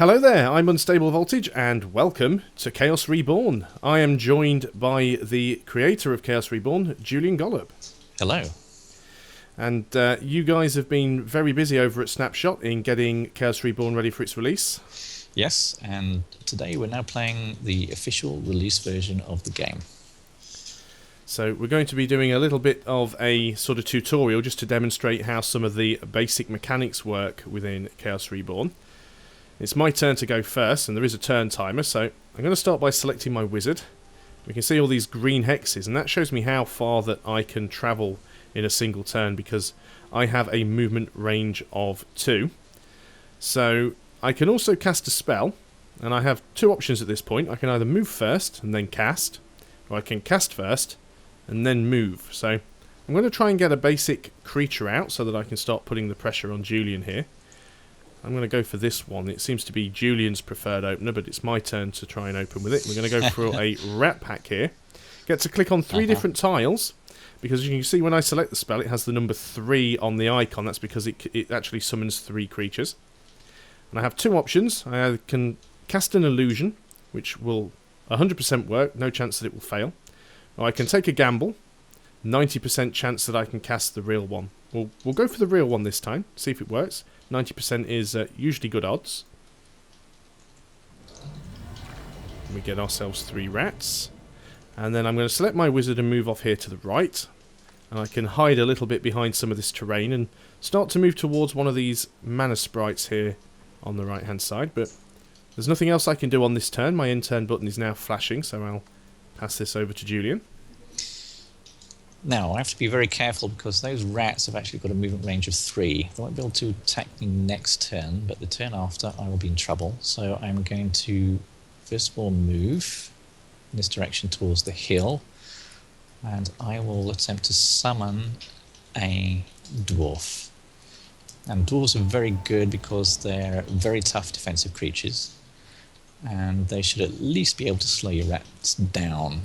Hello there, I'm Unstable Voltage and welcome to Chaos Reborn. I am joined by the creator of Chaos Reborn, Julian Gollop. Hello. And you guys have been very busy over at Snapshot in getting Chaos Reborn ready for its release. Yes, and today we're now playing the official release version of the game. So we're going to be doing a little bit of a sort of tutorial just to demonstrate how some of the basic mechanics work within Chaos Reborn. It's my turn to go first, and there is a turn timer, so I'm going to start by selecting my wizard. We can see all these green hexes, and that shows me how far that I can travel in a single turn, because I have a movement range of 2. So I can also cast a spell, and I have two options at this point. I can either move first and then cast, or I can cast first and then move. So I'm going to try and get a basic creature out so that I can start putting the pressure on Julian here. I'm going to go for this one. It seems to be Julian's preferred opener, but it's my turn to try and open with it. We're going to go for a rat pack here. Get to click on 3 different tiles, because you can see when I select the spell, it has the number 3 on the icon. That's because it actually summons 3 creatures. And I have 2 options. I either can cast an illusion, which will 100% work, no chance that it will fail. Or I can take a gamble, 90% chance that I can cast the real one. We'll go for the real one this time, see if it works. 90% is usually good odds. We get ourselves 3 rats. And then I'm going to select my wizard and move off here to the right. And I can hide a little bit behind some of this terrain and start to move towards one of these mana sprites here on the right hand side. But there's nothing else I can do on this turn. My end turn button is now flashing, so I'll pass this over to Julian. Now, I have to be very careful because those rats have actually got a movement range of 3. They won't be able to attack me next turn, but the turn after I will be in trouble. So I'm going to, first of all, move in this direction towards the hill. And I will attempt to summon a dwarf. And dwarves are very good because they're very tough defensive creatures. And they should at least be able to slow your rats down.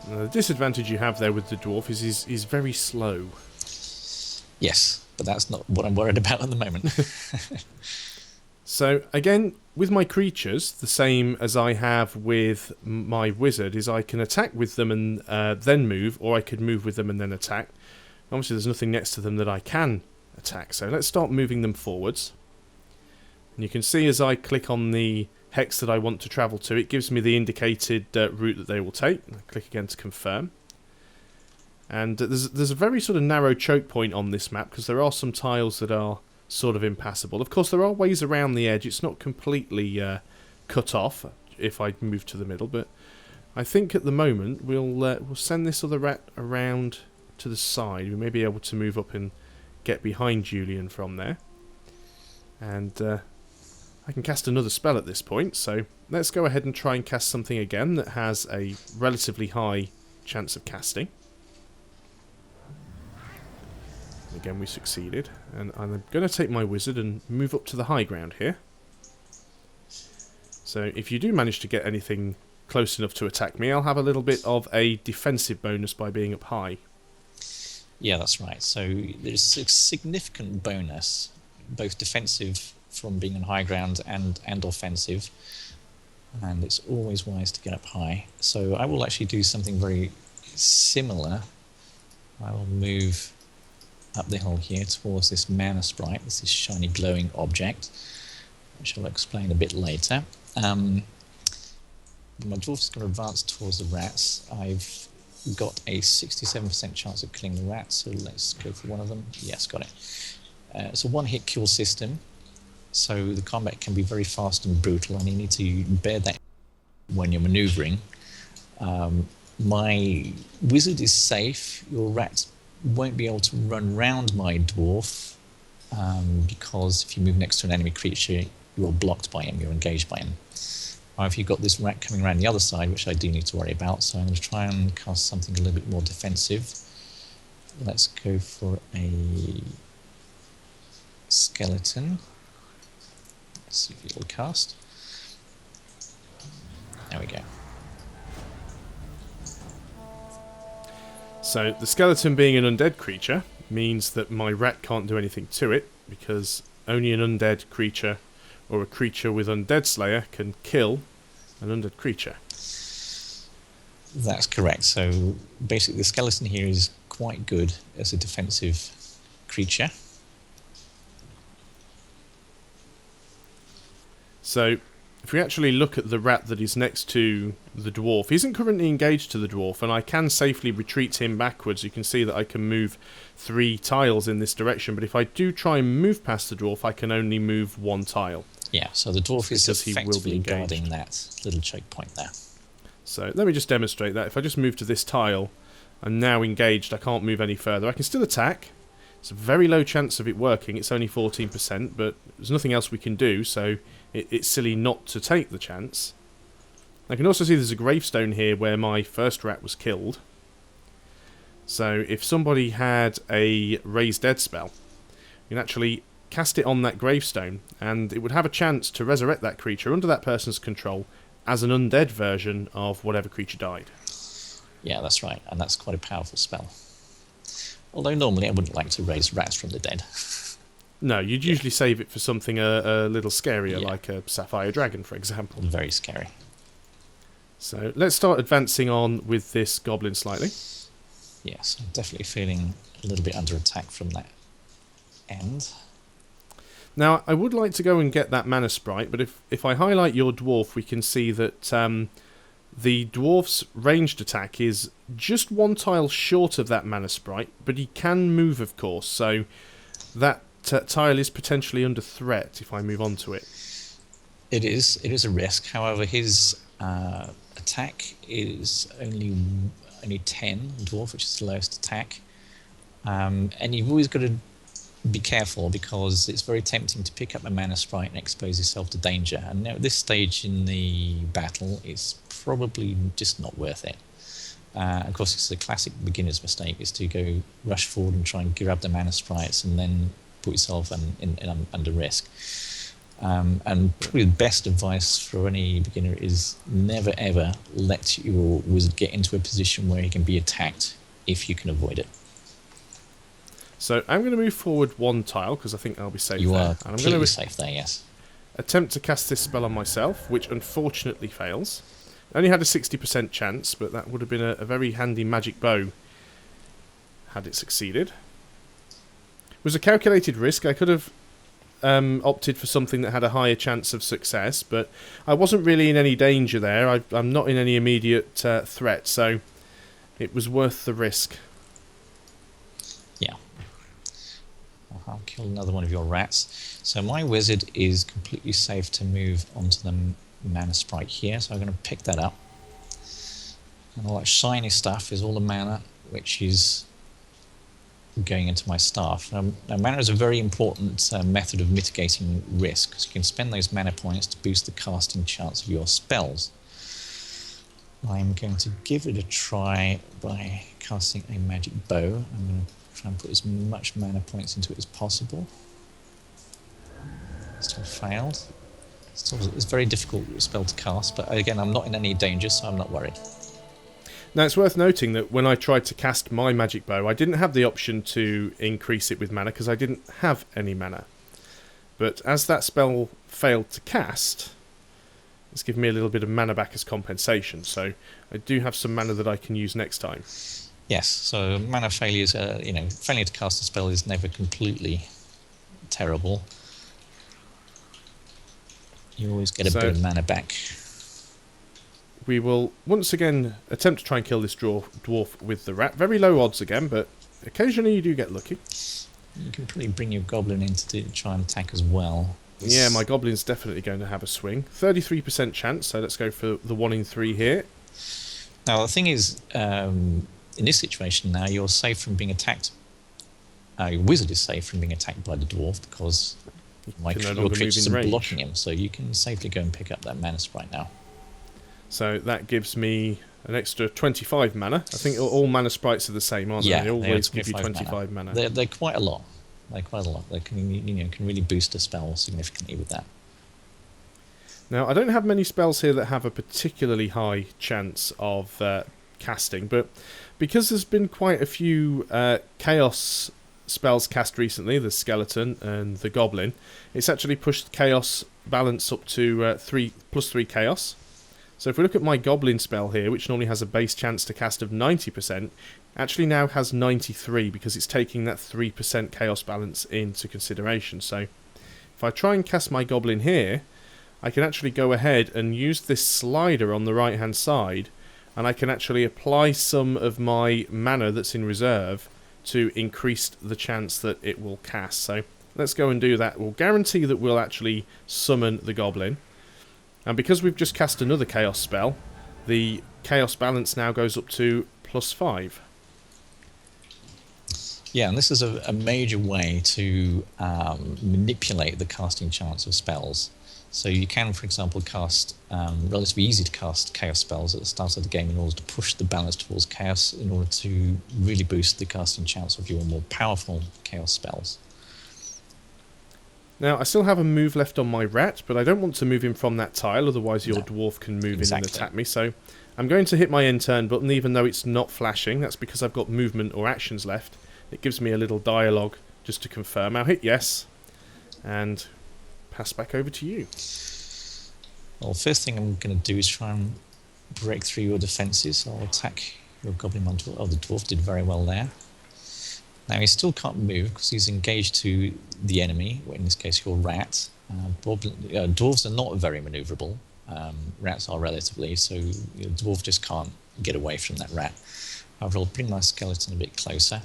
The disadvantage you have there with the dwarf is he's very slow. Yes, but that's not what I'm worried about at the moment. So again, with my creatures, the same as I have with my wizard, is I can attack with them and then move, or I could move with them and then attack. Obviously there's nothing next to them that I can attack, so let's start moving them forwards. And you can see as I click on the hex that I want to travel to, it gives me the indicated route that they will take. I click again to confirm. And there's a very sort of narrow choke point on this map, because there are some tiles that are sort of impassable. Of course, there are ways around the edge. It's not completely cut off if I move to the middle, but I think at the moment we'll send this other rat around to the side. We may be able to move up and get behind Julian from there. And I can cast another spell at this point, so let's go ahead and try and cast something again that has a relatively high chance of casting. Again, we succeeded, and I'm going to take my wizard and move up to the high ground here. So if you do manage to get anything close enough to attack me, I'll have a little bit of a defensive bonus by being up high. Yeah, that's right. So there's a significant bonus, both defensive from being on high ground and offensive, and it's always wise to get up high. So I will actually do something very similar. I will move up the hill here towards this mana sprite, this is shiny glowing object, which I'll explain a bit later. My dwarf is going to advance towards the rats. I've got a 67% chance of killing the rats, so let's go for one of them. Yes, got it. It's a one-hit kill system. So the combat can be very fast and brutal, and you need to bear that when you're manoeuvring. My wizard is safe. Your rat won't be able to run round my dwarf, because if you move next to an enemy creature, you're blocked by him, you're engaged by him. However, you've got this rat coming around the other side, which I do need to worry about, so I'm going to try and cast something a little bit more defensive. Let's go for a skeleton. See if it will cast. There we go. So the skeleton being an undead creature means that my rat can't do anything to it, because only an undead creature or a creature with Undead Slayer can kill an undead creature. That's correct. So basically the skeleton here is quite good as a defensive creature. So if we actually look at the rat that is next to the dwarf, he isn't currently engaged to the dwarf, and I can safely retreat him backwards. You can see that I can move 3 tiles in this direction, but if I do try and move past the dwarf, I can only move 1 tile. Yeah, so the dwarf is Because he will be effectively engaged. guarding that little choke point there. So let me just demonstrate that. If I just move to this tile, I'm now engaged. I can't move any further. I can still attack. It's a very low chance of it working. It's only 14%, but there's nothing else we can do, so it's silly not to take the chance. I can also see there's a gravestone here where my first rat was killed. So if somebody had a Raise Dead spell, you can actually cast it on that gravestone, and it would have a chance to resurrect that creature under that person's control as an undead version of whatever creature died. Yeah, that's right, and that's quite a powerful spell. Although normally I wouldn't like to raise rats from the dead. No, you'd usually save it for something a little scarier, Yeah. like a Sapphire Dragon, for example. Very scary. So let's start advancing on with this goblin slightly. Yes, I'm definitely feeling a little bit under attack from that end. Now, I would like to go and get that mana sprite, but if I highlight your dwarf, we can see that the dwarf's ranged attack is just 1 tile short of that mana sprite, but he can move, of course, so that tile is potentially under threat if I move on to it. It is a risk. However, his attack is only 10 dwarf, which is the lowest attack. And you've always got to be careful because it's very tempting to pick up a mana sprite and expose yourself to danger. And now at this stage in the battle, it's probably just not worth it. Of course, it's a classic beginner's mistake, is to go rush forward and try and grab the mana sprites and then put yourself under risk. And probably the best advice for any beginner is never ever let your wizard get into a position where he can be attacked if you can avoid it. So I'm going to move forward 1 tile because I think I'll be safe You there. are And I'm completely going to safe there, yes. attempt to cast this spell on myself, which unfortunately fails. I only had a 60% chance, but that would have been a very handy magic bow had it succeeded. It was a calculated risk. I could have opted for something that had a higher chance of success, but I wasn't really in any danger there. I'm not in any immediate threat, so it was worth the risk. Yeah. I'll kill another one of your rats. So my wizard is completely safe to move onto the mana sprite here, so I'm going to pick that up. And all that shiny stuff is all the mana, which is going into my staff. Now mana is a very important method of mitigating risk, because you can spend those mana points to boost the casting chance of your spells. I'm going to give it a try by casting a magic bow. I'm going to try and put as much mana points into it as possible. Still failed. It's a very difficult spell to cast, but again, I'm not in any danger, so I'm not worried. Now, it's worth noting that when I tried to cast my magic bow, I didn't have the option to increase it with mana because I didn't have any mana. But as that spell failed to cast, it's given me a little bit of mana back as compensation, so I do have some mana that I can use next time. Yes, so mana failures, failing to cast a spell is never completely terrible. You always get a bit of mana back. We will once again attempt to try and kill this dwarf with the rat. Very low odds again, but occasionally you do get lucky. You can probably bring your goblin in to try and attack as well. Yeah, my goblin's definitely going to have a swing. 33% chance, so let's go for the 1 in 3 here. Now, the thing is, in this situation now, you're safe from being attacked. Your wizard is safe from being attacked by the dwarf because your creatures are blocking him, so you can safely go and pick up that mana sprite now. So that gives me an extra 25 mana. I think all mana sprites are the same, aren't they? They always give you 25 mana. They're quite a lot. They can really boost a spell significantly with that. Now, I don't have many spells here that have a particularly high chance of casting, but because there's been quite a few Chaos spells cast recently, the Skeleton and the Goblin, it's actually pushed Chaos balance up to +3 Chaos. So if we look at my Goblin spell here, which normally has a base chance to cast of 90%, actually now has 93 because it's taking that 3% Chaos balance into consideration. So if I try and cast my Goblin here, I can actually go ahead and use this slider on the right hand side, and I can actually apply some of my mana that's in reserve to increase the chance that it will cast. So let's go and do that. We'll guarantee that we'll actually summon the Goblin. And because we've just cast another Chaos spell, the Chaos balance now goes up to +5. Yeah, and this is a major way to manipulate the casting chance of spells. So you can, for example, cast relatively easy to cast Chaos spells at the start of the game in order to push the balance towards Chaos in order to really boost the casting chance of your more powerful Chaos spells. Now, I still have a move left on my rat, but I don't want to move him from that tile, otherwise your dwarf can move in and attack me. So I'm going to hit my end turn button, even though it's not flashing. That's because I've got movement or actions left. It gives me a little dialogue just to confirm. I'll hit yes, and pass back over to you. Well, first thing I'm going to do is try and break through your defences. I'll attack your Goblin Monster. Oh, the dwarf did very well there. Now, he still can't move because he's engaged to the enemy, in this case your rat. Dwarves are not very manoeuvrable. Rats are relatively, so the dwarf just can't get away from that rat. However, I'll bring my skeleton a bit closer,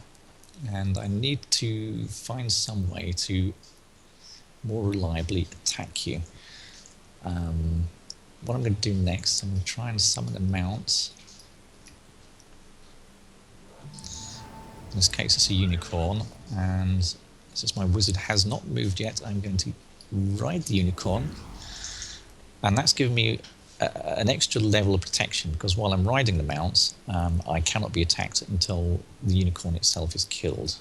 and I need to find some way to more reliably attack you. What I'm going to do next, I'm going to try and summon a mount. In this case, it's a unicorn, and since my wizard has not moved yet, I'm going to ride the unicorn, and that's given me an extra level of protection, because while I'm riding the mount, I cannot be attacked until the unicorn itself is killed.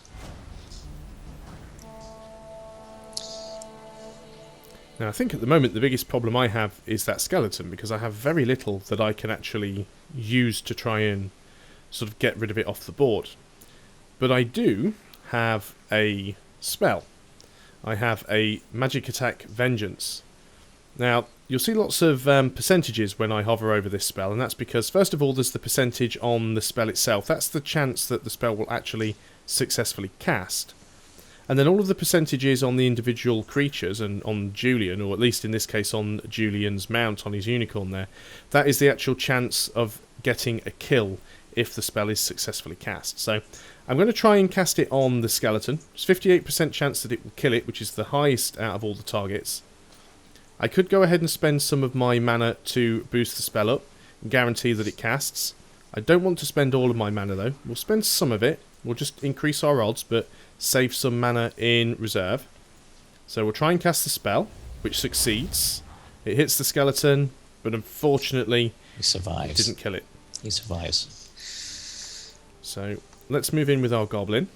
Now, I think at the moment the biggest problem I have is that skeleton, because I have very little that I can actually use to try and sort of get rid of it off the board. But I do have a spell. I have a magic attack vengeance. Now, you'll see lots of percentages when I hover over this spell, and that's because, first of all, there's the percentage on the spell itself. That's the chance that the spell will actually successfully cast. And then all of the percentages on the individual creatures, and on Julian, or at least in this case on Julian's mount on his unicorn there, that is the actual chance of getting a kill if the spell is successfully cast. So I'm going to try and cast it on the skeleton. There's 58% chance that it will kill it, which is the highest out of all the targets. I could go ahead and spend some of my mana to boost the spell up and guarantee that it casts. I don't want to spend all of my mana though. We'll spend some of it. We'll just increase our odds, but save some mana in reserve. So we'll try and cast the spell, which succeeds. It hits the skeleton, but unfortunately He survives. it didn't kill it. He survives. So let's move in with our goblin.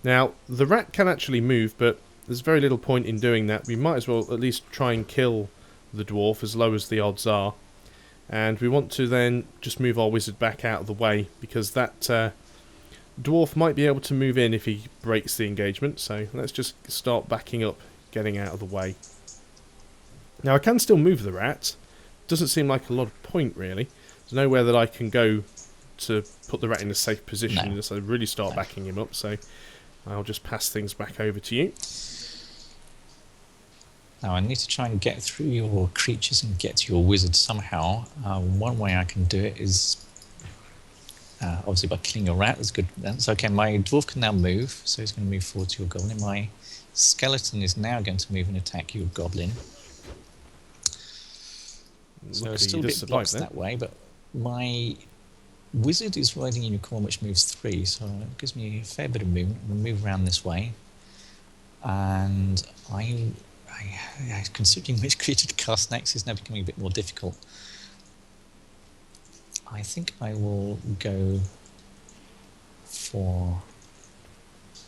Now, the rat can actually move, but there's very little point in doing that. We might as well at least try and kill the dwarf, as low as the odds are. And we want to then just move our wizard back out of the way, because that dwarf might be able to move in if he breaks the engagement. So let's just start backing up, getting out of the way. Now, I can still move the rat. Doesn't seem like a lot of point, really. There's nowhere that I can go to put the rat in a safe position unless I really start backing him up. So I'll just pass things back over to you. Now I need to try and get through your creatures and get to your wizard somehow. One way I can do it is obviously by killing your rat. That's good. That's okay. My dwarf can now move, so he's going to move forward to your goblin. My skeleton is now going to move and attack your goblin. So it's still a bit blocked that way, but my wizard is riding a unicorn which moves 3, so it gives me a fair bit of movement. I'm going to move around this way, and considering which creature to cast next is now becoming a bit more difficult. I think I will go for...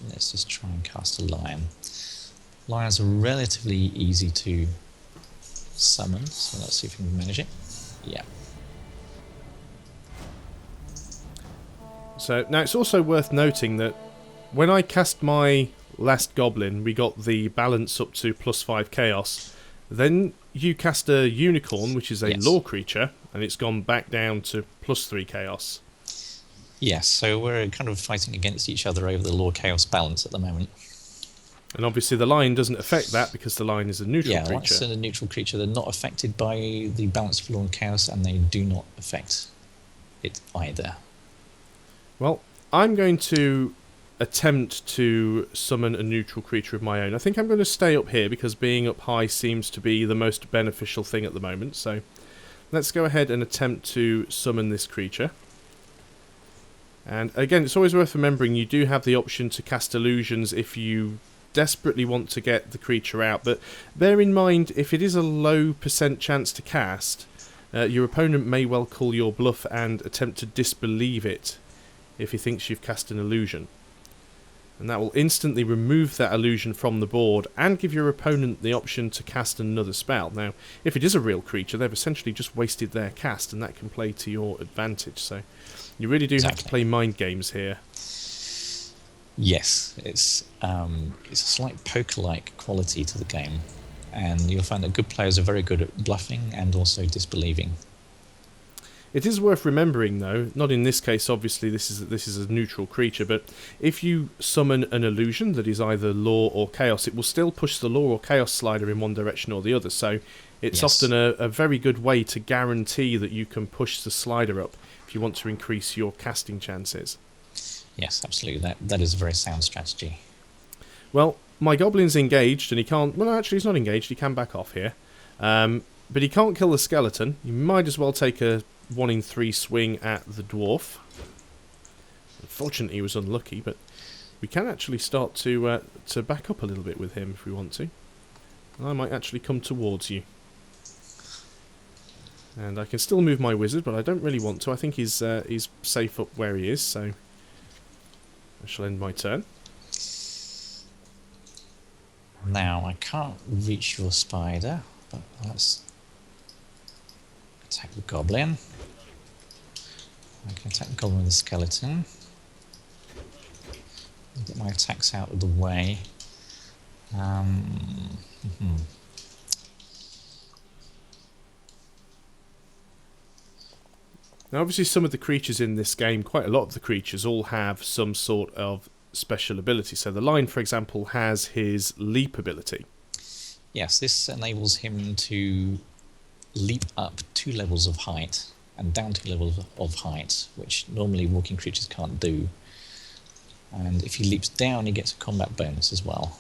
let's just try and cast a lion. Lions are relatively easy to summon, so let's see if we can manage it. Yeah. So now it's also worth noting that when I cast my last goblin, we got the balance up to +5 chaos. Then you cast a unicorn, which is a law creature, and it's gone back down to +3 chaos. Yes, so we're kind of fighting against each other over the law chaos balance at the moment. And obviously the lion doesn't affect that because the lion is a neutral creature. Yeah, that's a neutral creature. They're not affected by the balance of law and chaos, and they do not affect it either. Well, I'm going to attempt to summon a neutral creature of my own. I think I'm going to stay up here because being up high seems to be the most beneficial thing at the moment. So let's go ahead and attempt to summon this creature. And again, it's always worth remembering you do have the option to cast illusions if you desperately want to get the creature out, but bear in mind if it is a low % chance to cast, your opponent may well call your bluff and attempt to disbelieve it if he thinks you've cast an illusion, and that will instantly remove that illusion from the board and give your opponent the option to cast another spell. Now if it is a real creature, they've essentially just wasted their cast, and that can play to your advantage, so you really do have to play mind games here. Yes, it's a slight poker-like quality to the game, and you'll find that good players are very good at bluffing and also disbelieving. It is worth remembering, though, not in this case, obviously this is a neutral creature, but if you summon an illusion that is either law or chaos, it will still push the law or chaos slider in one direction or the other, so it's often a very good way to guarantee that you can push the slider up if you want to increase your casting chances. Yes, absolutely. That is a very sound strategy. Well, my goblin's engaged, and he can't... Well, actually, he's not engaged. He can back off here. But he can't kill the skeleton. You might as well take a 1 in 3 swing at the dwarf. Unfortunately, he was unlucky, but we can actually start to back up a little bit with him if we want to. I might actually come towards you. And I can still move my wizard, but I don't really want to. I think he's safe up where he is, so... I shall end my turn. Now, I can't reach your spider, but let's attack the goblin. I can attack the goblin with the skeleton. Get my attacks out of the way. Now obviously some of the creatures in this game, quite a lot of the creatures, all have some sort of special ability. So the lion, for example, has his leap ability. Yes, this enables him to leap up 2 levels of height and down 2 levels of height, which normally walking creatures can't do. And if he leaps down, he gets a combat bonus as well.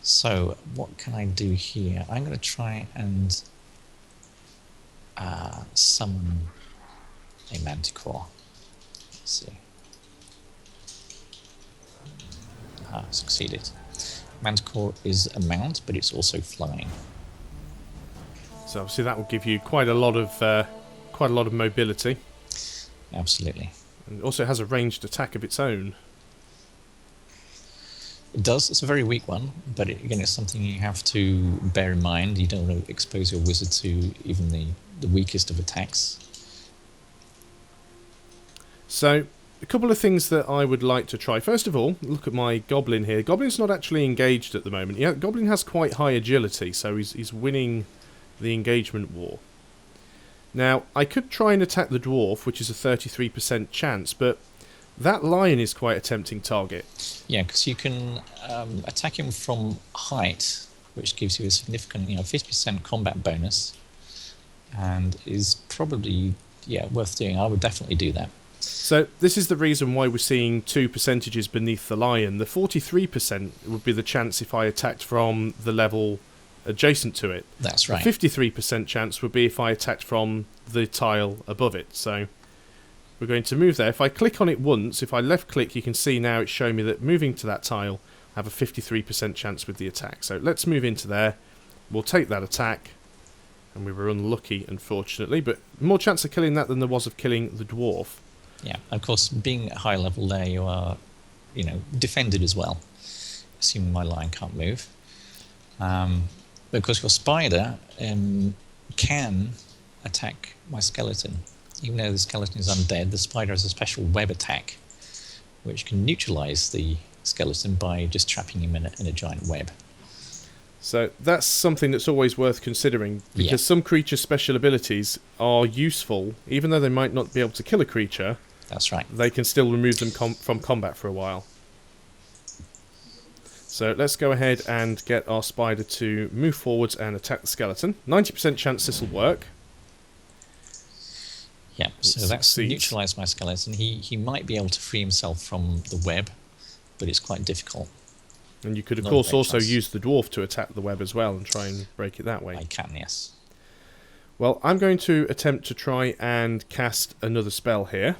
So what can I do here? I'm going to try and summon a manticore. Let's see. Succeeded. Manticore is a mount, but it's also flying. So obviously that will give you quite a lot of mobility. Absolutely. And it also has a ranged attack of its own. It does. It's a very weak one, but again, it's something you have to bear in mind. You don't want to expose your wizard to even the weakest of attacks. So, a couple of things that I would like to try. First of all, look at my goblin here. Goblin's not actually engaged at the moment. Yeah, goblin has quite high agility, so he's winning the engagement war. Now, I could try and attack the dwarf, which is a 33% chance, but that lion is quite a tempting target. Yeah, because you can attack him from height, which gives you a significant, 50% combat bonus, and is probably worth doing. I would definitely do that. So this is the reason why we're seeing 2 percentages beneath the lion. The 43% would be the chance if I attacked from the level adjacent to it. That's right. The 53% chance would be if I attacked from the tile above it. So we're going to move there. If I click on it once, if I left click, you can see now it's showing me that moving to that tile, I have a 53% chance with the attack. So let's move into there. We'll take that attack. And we were unlucky, unfortunately, but more chance of killing that than there was of killing the dwarf. Yeah, of course, being at high level there, you are, defended as well, assuming my lion can't move. But of course, your spider can attack my skeleton. Even though the skeleton is undead, the spider has a special web attack, which can neutralise the skeleton by just trapping him in a giant web. So that's something that's always worth considering, because some creatures' special abilities are useful, even though they might not be able to kill a creature. That's right. They can still remove them from combat for a while. So let's go ahead and get our spider to move forwards and attack the skeleton. 90% chance this will work. Yeah, so that's neutralised my skeleton. He might be able to free himself from the web, but it's quite difficult. And you could, of course, also use the dwarf to attack the web as well and try and break it that way. I can, yes. Well, I'm going to attempt to try and cast another spell here,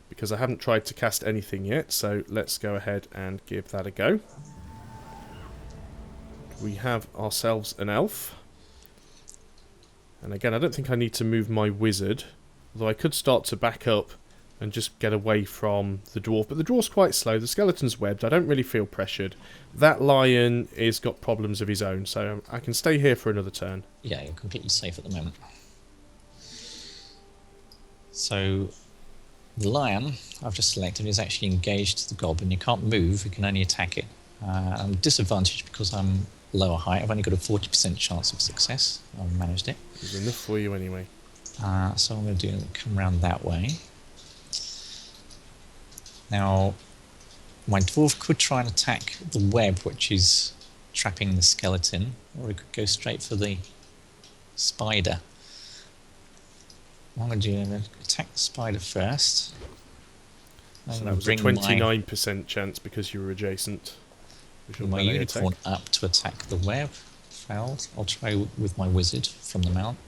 because I haven't tried to cast anything yet, so let's go ahead and give that a go. We have ourselves an elf. And again, I don't think I need to move my wizard, although I could start to back up and just get away from the dwarf. But the dwarf's quite slow, the skeleton's webbed, I don't really feel pressured. That lion has got problems of his own, so I can stay here for another turn. Yeah, you're completely safe at the moment. So the lion I've just selected is actually engaged to the goblin. You can't move, you can only attack it. I'm disadvantaged because I'm lower height. I've only got a 40% chance of success. I've managed it. There's enough for you anyway. So I'm going to come around that way. Now, my dwarf could try and attack the web, which is trapping the skeleton, or he could go straight for the spider. What I'm going to do, I'm going to attack the spider first. So that was a 29% chance because you were adjacent. My unicorn up to attack the web. Failed. I'll try with my wizard from the mount.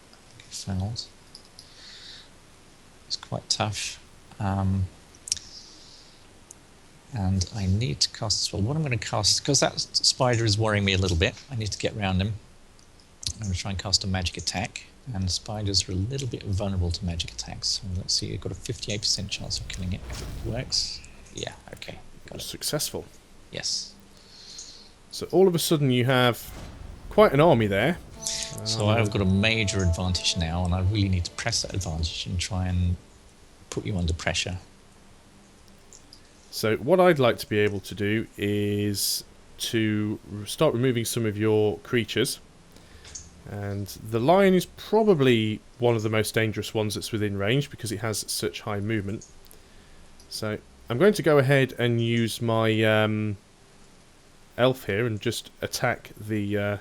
Failed. It's quite tough. And I need to cast a spell. What I'm going to cast, because that spider is worrying me a little bit, I need to get around him. I'm going to try and cast a magic attack. And spiders are a little bit vulnerable to magic attacks. So let's see, you've got a 58% chance of killing it if it works. Yeah, okay. Got it. Successful. Yes. So all of a sudden you have quite an army there. So I've got a major advantage now, and I really need to press that advantage and try and put you under pressure. So what I'd like to be able to do is to start removing some of your creatures. And the lion is probably one of the most dangerous ones that's within range because it has such high movement. So I'm going to go ahead and use my elf here and just attack the...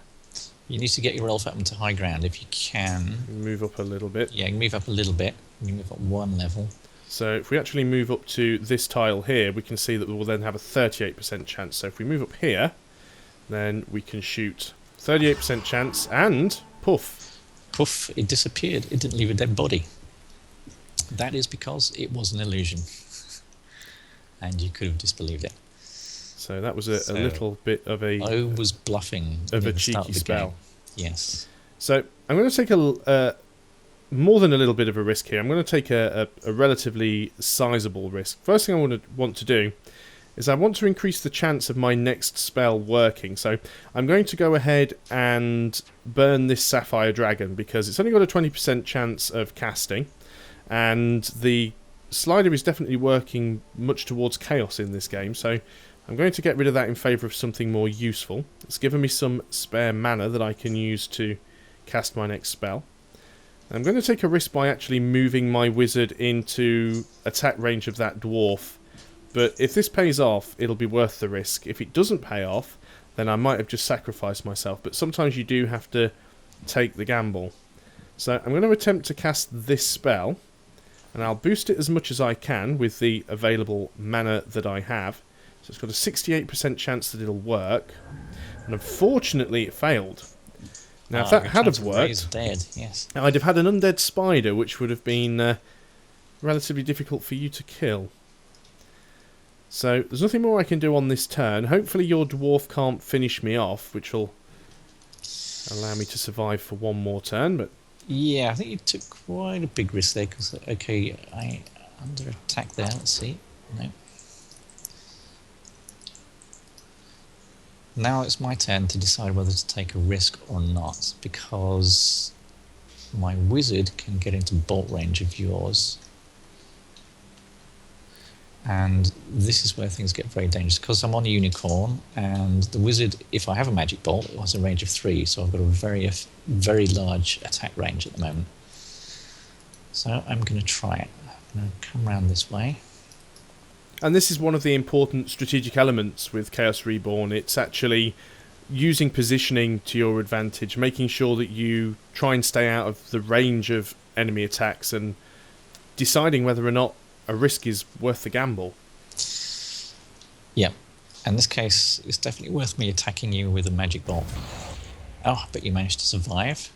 You need to get your elf up into high ground if you can. Move up a little bit. Yeah, you can move up a little bit. You can move up one level. So if we actually move up to this tile here, we can see that we will then have a 38% chance. So if we move up here, then we can shoot 38% chance, and poof. Poof, it disappeared. It didn't leave a dead body. That is because it was an illusion. And you could have disbelieved it. So that was a little bit of a... I was bluffing. Of a cheeky spell. Yes. So I'm going to take a more than a little bit of a risk here. I'm going to take a relatively sizable risk. First thing I want to do is I want to increase the chance of my next spell working. So I'm going to go ahead and burn this Sapphire Dragon because it's only got a 20% chance of casting, and the slider is definitely working much towards chaos in this game, so I'm going to get rid of that in favour of something more useful. It's given me some spare mana that I can use to cast my next spell. I'm going to take a risk by actually moving my wizard into attack range of that dwarf. But if this pays off, it'll be worth the risk. If it doesn't pay off, then I might have just sacrificed myself. But sometimes you do have to take the gamble. So I'm going to attempt to cast this spell. And I'll boost it as much as I can with the available mana that I have. So it's got a 68% chance that it'll work. And unfortunately it failed. Now if that had have worked, dead, yes. I'd have had an undead spider, which would have been relatively difficult for you to kill. So there's nothing more I can do on this turn. Hopefully your dwarf can't finish me off, which will allow me to survive for one more turn. But yeah, I think you took quite a big risk there, because, okay, I under attack there, let's see. No. Now it's my turn to decide whether to take a risk or not, because my wizard can get into bolt range of yours. And this is where things get very dangerous, because I'm on a unicorn, and the wizard, if I have a magic bolt, it has a range of 3, so I've got a very large attack range at the moment. So I'm going to try it. I'm going to come around this way. And this is one of the important strategic elements with Chaos Reborn. It's actually using positioning to your advantage, making sure that you try and stay out of the range of enemy attacks, and deciding whether or not a risk is worth the gamble. Yeah, in this case, it's definitely worth me attacking you with a magic bolt. Oh, but you managed to survive.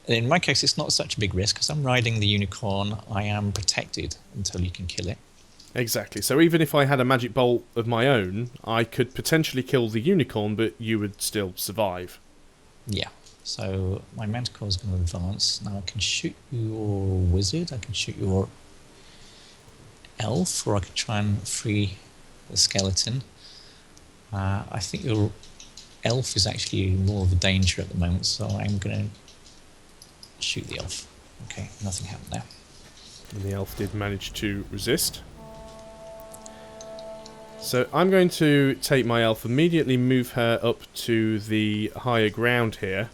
In my case, it's not such a big risk, because I'm riding the unicorn. I am protected until you can kill it. Exactly. So even if I had a magic bolt of my own, I could potentially kill the unicorn, but you would still survive. Yeah. So my manticore is going to advance. Now I can shoot your wizard, I can shoot your elf, or I can try and free the skeleton. I think your elf is actually more of a danger at the moment, so I'm going to shoot the elf. Okay, nothing happened there. And the elf did manage to resist. So I'm going to take my elf, immediately move her up to the higher ground here,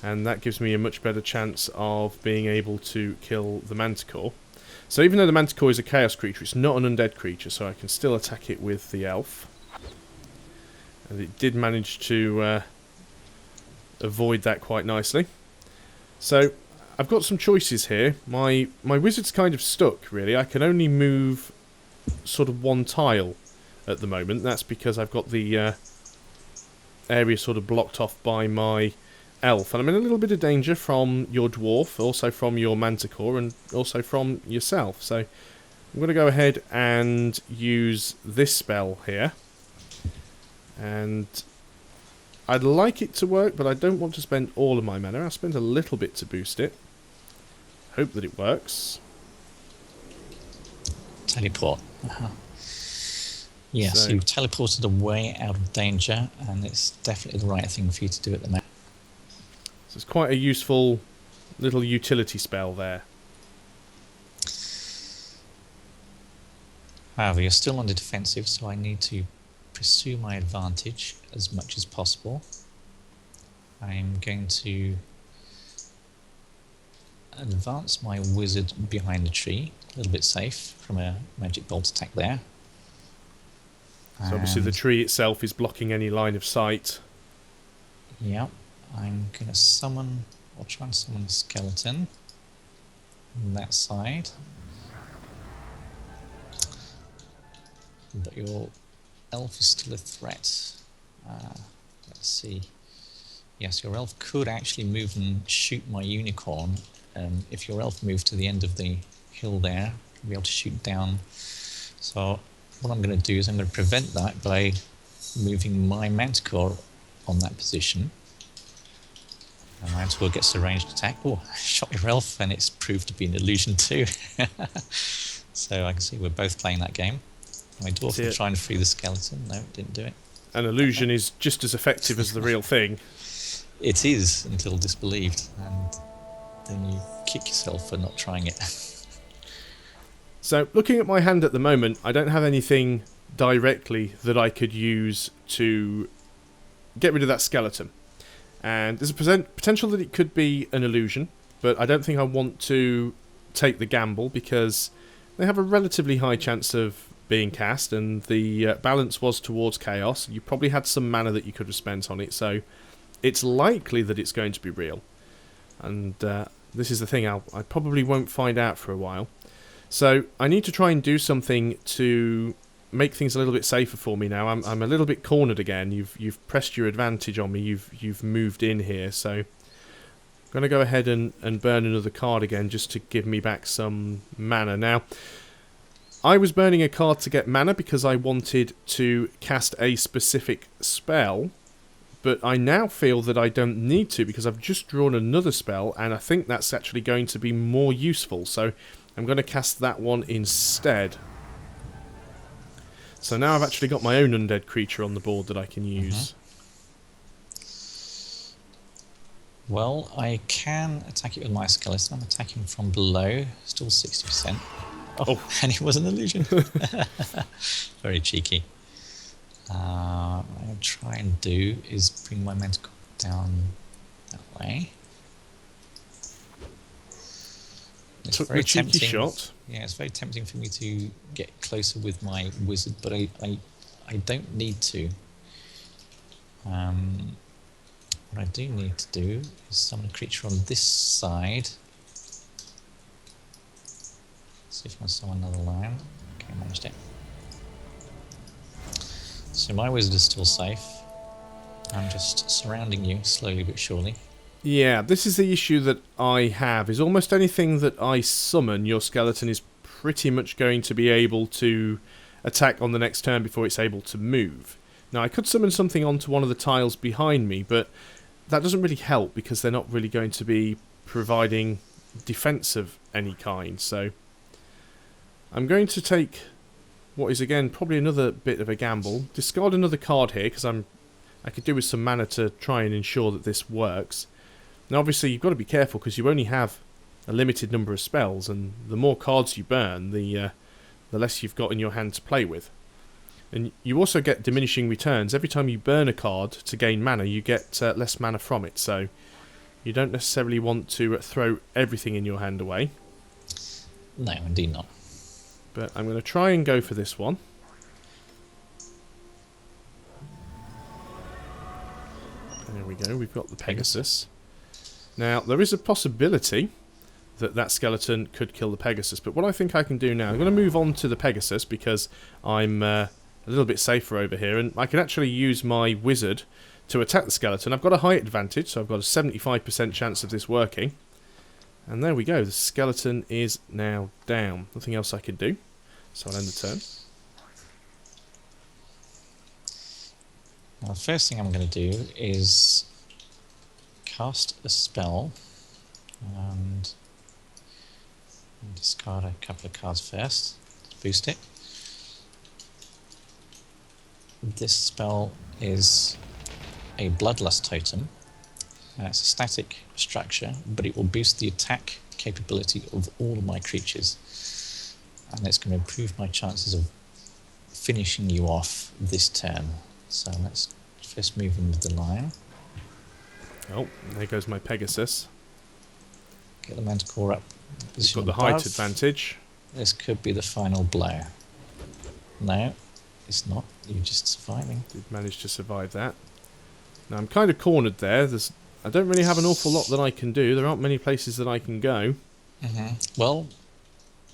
and that gives me a much better chance of being able to kill the manticore. So even though the manticore is a chaos creature, it's not an undead creature, so I can still attack it with the elf. And it did manage to avoid that quite nicely. So I've got some choices here. My wizard's kind of stuck, really. I can only move sort of one tile at the moment. That's because I've got the area sort of blocked off by my elf, and I'm in a little bit of danger from your dwarf, also from your manticore, and also from yourself. So I'm going to go ahead and use this spell here, and I'd like it to work, but I don't want to spend all of my mana. I'll spend a little bit to boost it. Hope that it works. Teleport. Yes, so you've teleported away out of danger, and it's definitely the right thing for you to do at the moment. So it's quite a useful little utility spell there. However, you're still on the defensive, so I need to pursue my advantage as much as possible. I'm going to advance my wizard behind the tree, a little bit safe from a magic bolt attack there. So obviously the tree itself is blocking any line of sight. Yeah, I'm going to summon, or try and summon a skeleton on that side. But your elf is still a threat. Let's see. Yes, your elf could actually move and shoot my unicorn. If your elf moved to the end of the hill there, you'll be able to shoot down. So what I'm going to do is I'm going to prevent that by moving my manticore on that position. And my manticore gets a ranged attack. Oh, I shot your elf, and it's proved to be an illusion too. So I can see we're both playing that game. My dwarf is trying to free the skeleton. No, it didn't do it. An illusion is just as effective as the real thing. It is, until disbelieved, and then you kick yourself for not trying it. So, looking at my hand at the moment, I don't have anything directly that I could use to get rid of that skeleton. And there's a potential that it could be an illusion, but I don't think I want to take the gamble, because they have a relatively high chance of being cast, and the balance was towards chaos. You probably had some mana that you could have spent on it, so it's likely that it's going to be real. And this is the thing, I probably won't find out for a while. So I need to try and do something to make things a little bit safer for me now. I'm a little bit cornered again. You've pressed your advantage on me. You've moved in here, so I'm going to go ahead and burn another card again just to give me back some mana. Now, I was burning a card to get mana because I wanted to cast a specific spell, but I now feel that I don't need to because I've just drawn another spell, and I think that's actually going to be more useful. So I'm going to cast that one instead. So now I've actually got my own undead creature on the board that I can use. Well, I can attack it with my skeleton. I'm attacking from below, still 60%. Oh, and it was an illusion. Very cheeky. What I'll try and do is bring my manticore down that way. It's Took very the cheeky tempting. shot. Yeah, it's very tempting for me to get closer with my wizard, but I don't need to. What I do need to do is summon a creature on this side. See if I can summon another lion. Okay, managed it. So my wizard is still safe. I'm just surrounding you slowly but surely. Yeah, this is the issue that I have, is almost anything that I summon, your skeleton is pretty much going to be able to attack on the next turn before it's able to move. Now, I could summon something onto one of the tiles behind me, but that doesn't really help because they're not really going to be providing defense of any kind. So I'm going to take what is, again, probably another bit of a gamble. Discard another card here because I could do with some mana to try and ensure that this works. Now, obviously, you've got to be careful because you only have a limited number of spells, and the more cards you burn, the less you've got in your hand to play with. And you also get diminishing returns. Every time you burn a card to gain mana, you get less mana from it. So you don't necessarily want to throw everything in your hand away. No, indeed not. But I'm going to try and go for this one. There we go, we've got the Pegasus. Now, there is a possibility that that skeleton could kill the Pegasus, but what I think I can do now, I'm going to move on to the Pegasus because I'm a little bit safer over here, and I can actually use my wizard to attack the skeleton. I've got a height advantage, so I've got a 75% chance of this working. And there we go, the skeleton is now down. Nothing else I can do, so I'll end the turn. Now, the first thing I'm going to do is cast a spell and discard a couple of cards first to boost it. This spell is a Bloodlust Totem. It's a static structure, but it will boost the attack capability of all of my creatures. And it's going to improve my chances of finishing you off this turn. So let's first move in with the lion. Oh, there goes my Pegasus. Get the manticore up. You've got the height advantage. This could be the final blow. No, it's not. You're just surviving. Did manage to survive that. Now I'm kind of cornered there. I don't really have an awful lot that I can do. There aren't many places that I can go. Well,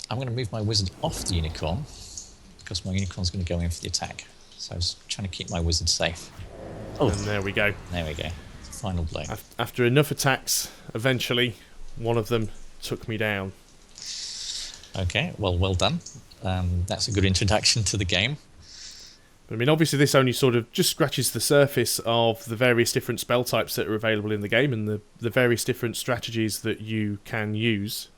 I'm going to move my wizard off the unicorn because my unicorn's going to go in for the attack. So I was trying to keep my wizard safe. Oh, And there we go. There we go. Final blow. After enough attacks, eventually one of them took me down. Okay, well done. That's a good introduction to the game. I mean, obviously this only sort of just scratches the surface of the various different spell types that are available in the game and the various different strategies that you can use.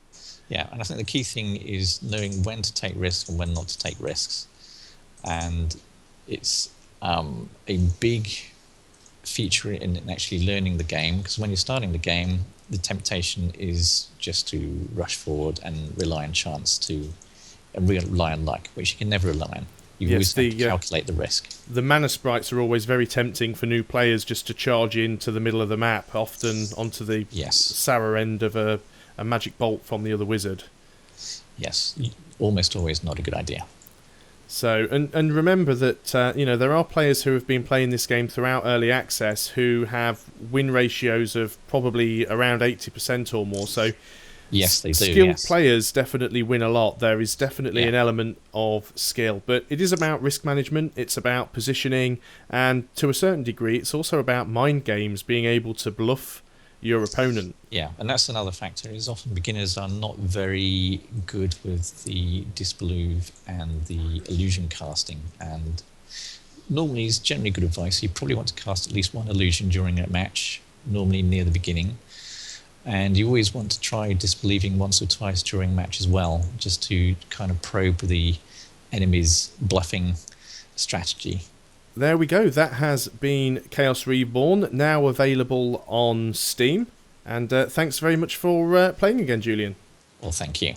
Yeah, and I think the key thing is knowing when to take risks and when not to take risks. And it's a big feature in actually learning the game, because when you're starting the game, the temptation is just to rush forward and rely on chance and rely on luck, which you can never rely on. You always have to calculate the risk. The mana sprites are always very tempting for new players just to charge into the middle of the map, often onto the sour end of a magic bolt from the other wizard. Yes, almost always not a good idea. So, and remember that there are players who have been playing this game throughout early access who have win ratios of probably around 80% or more. So, yes, they do. Skilled players definitely win a lot. There is definitely an element of skill, but it is about risk management. It's about positioning, and to a certain degree, it's also about mind games, being able to bluff your opponent. Yeah, and that's another factor, is often beginners are not very good with the disbelieve and the illusion casting, and normally is generally good advice. You probably want to cast at least one illusion during a match, normally near the beginning, and you always want to try disbelieving once or twice during match as well, just to kind of probe the enemy's bluffing strategy. There we go, that has been Chaos Reborn, now available on Steam. And thanks very much for playing again, Julian. Well, thank you.